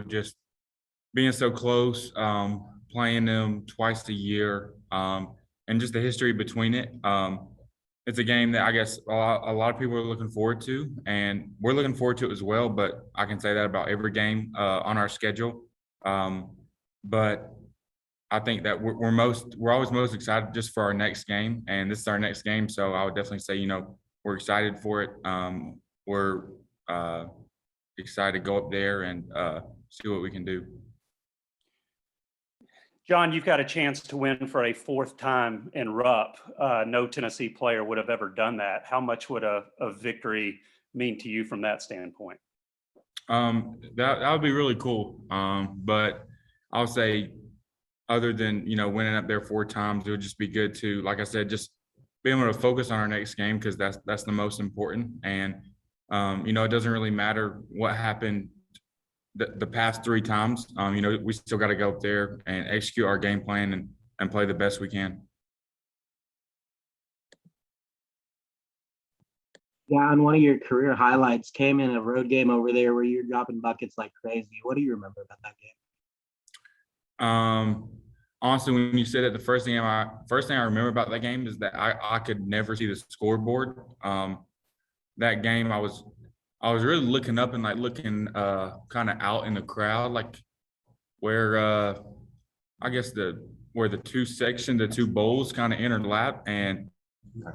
just being so close, playing them twice a year, and just the history between it. It's a game that I guess a lot of people are looking forward to, and we're looking forward to it as well. But I can say that about every game on our schedule. But I think that we're always most excited just for our next game, and this is our next game. So I would definitely say, we're excited for it. We're excited to go up there and see what we can do. John, you've got a chance to win for a fourth time in Rupp. No Tennessee player would have ever done that. How much would a victory mean to you from that standpoint? That would be really cool. But I'll say, other than winning up there 4 times, it would just be good to, like I said, just be able to focus on our next game, because that's the most important. And it doesn't really matter what happened the past 3 times. We still got to go up there and execute our game plan and play the best we can. John, one of your career highlights came in a road game over there where you're dropping buckets like crazy. What do you remember about that game? Honestly, when you said it, the first thing I remember about that game is that I could never see the scoreboard. That game, I was really looking up and looking kind of out in the crowd, where I guess where the 2 bowls kind of interlap, and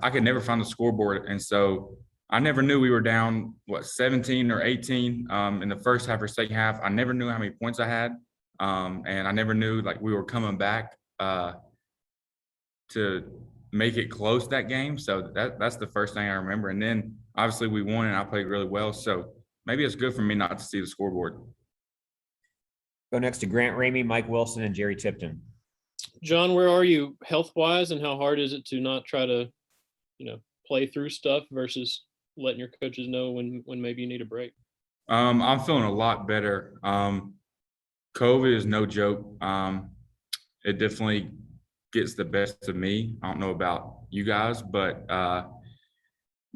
I could never find the scoreboard. And so I never knew we were down 17 or 18 in the first half or second half. I never knew how many points I had. And I never knew we were coming back to make it close that game. So that's the first thing I remember. And then obviously we won and I played really well. So maybe it's good for me not to see the scoreboard. Go next to Grant Ramey, Mike Wilson, and Jerry Tipton. John, where are you health-wise, and how hard is it to not try to, play through stuff versus letting your coaches know when maybe you need a break? I'm feeling a lot better. COVID is no joke. It definitely gets the best of me. I don't know about you guys, but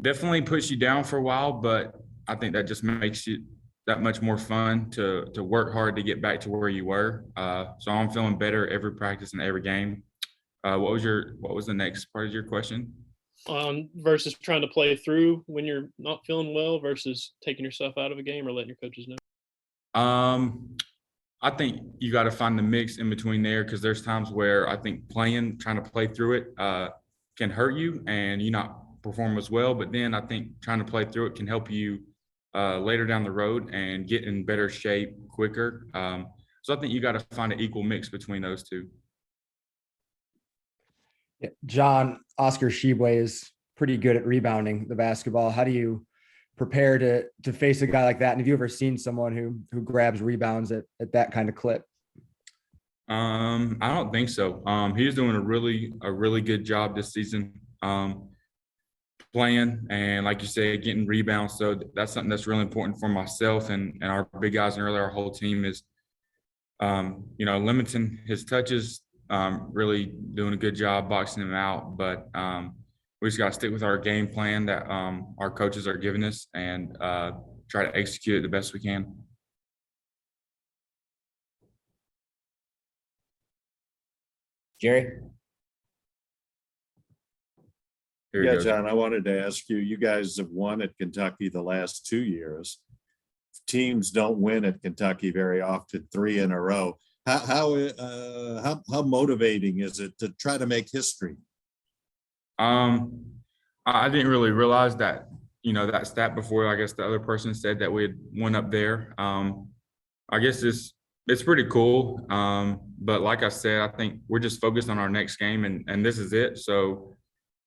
definitely puts you down for a while. But I think that just makes it that much more fun to work hard to get back to where you were. So I'm feeling better every practice and every game. What was the next part of your question? Versus trying to play through when you're not feeling well versus taking yourself out of a game or letting your coaches know? I think you got to find the mix in between there, because there's times where I think trying to play through it can hurt you and you not perform as well. But then I think trying to play through it can help you later down the road and get in better shape quicker. So I think you got to find an equal mix between those two. Yeah. John, Oscar Tshiebwe is pretty good at rebounding the basketball. How do you prepare to face a guy like that? And have you ever seen someone who grabs rebounds at that kind of clip? I don't think so. He's doing a really good job this season, playing, and like you said, getting rebounds. So that's something that's really important for myself and our big guys and really our whole team is, limiting his touches, really doing a good job boxing him out. But we just got to stick with our game plan that our coaches are giving us and try to execute it the best we can. Jerry? Yeah, John, I wanted to ask you, you guys have won at Kentucky the last 2 years. Teams don't win at Kentucky very often, 3 in a row. How motivating is it to try to make history? I didn't really realize that, that stat before. I guess the other person said that we had won up there. I guess it's pretty cool. But like I said, I think we're just focused on our next game and this is it. So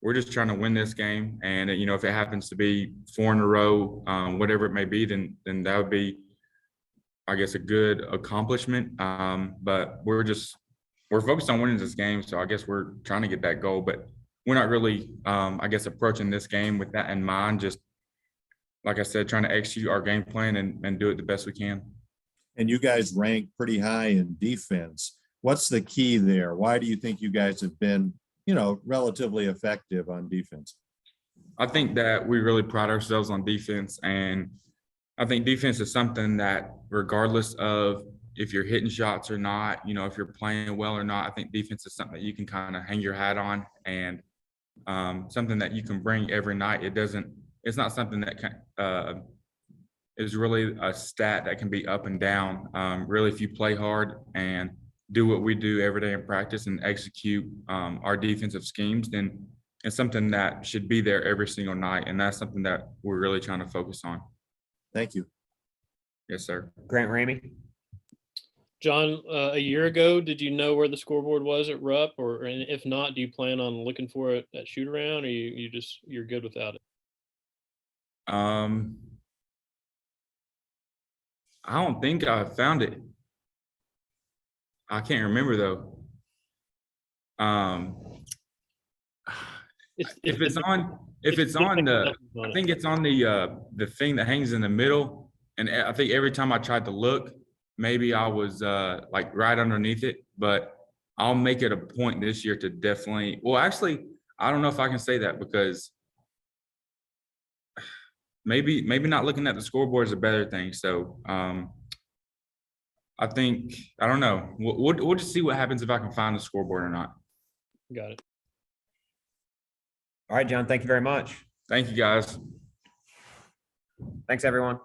we're just trying to win this game. And, if it happens to be 4 in a row, whatever it may be, then that would be, I guess, a good accomplishment. But we're focused on winning this game. So I guess we're trying to get that goal, but we're not really, approaching this game with that in mind. Just like I said, trying to execute our game plan and do it the best we can. And you guys rank pretty high in defense. What's the key there? Why do you think you guys have been, relatively effective on defense? I think that we really pride ourselves on defense, and I think defense is something that regardless of if you're hitting shots or not, you know, if you're playing well or not, I think defense is something that you can kind of hang your hat on and something that you can bring every night. It's not something that is really a stat that can be up and down. Really, if you play hard and do what we do every day in practice and execute our defensive schemes, then it's something that should be there every single night. And that's something that we're really trying to focus on. Thank you. Yes, sir. Grant Ramey. John, a year ago, did you know where the scoreboard was at Rupp, or and if not, do you plan on looking for it at shoot around, or you're good without it? I don't think I found it. I can't remember though. If it's on the, I think it's on the thing that hangs in the middle. And I think every time I tried to look, maybe I was like right underneath it, but I'll make it a point this year to definitely, well, actually, I don't know if I can say that because maybe not looking at the scoreboard is a better thing. So I think, I don't know. We'll just see what happens if I can find the scoreboard or not. Got it. All right, John, thank you very much. Thank you, guys. Thanks, everyone.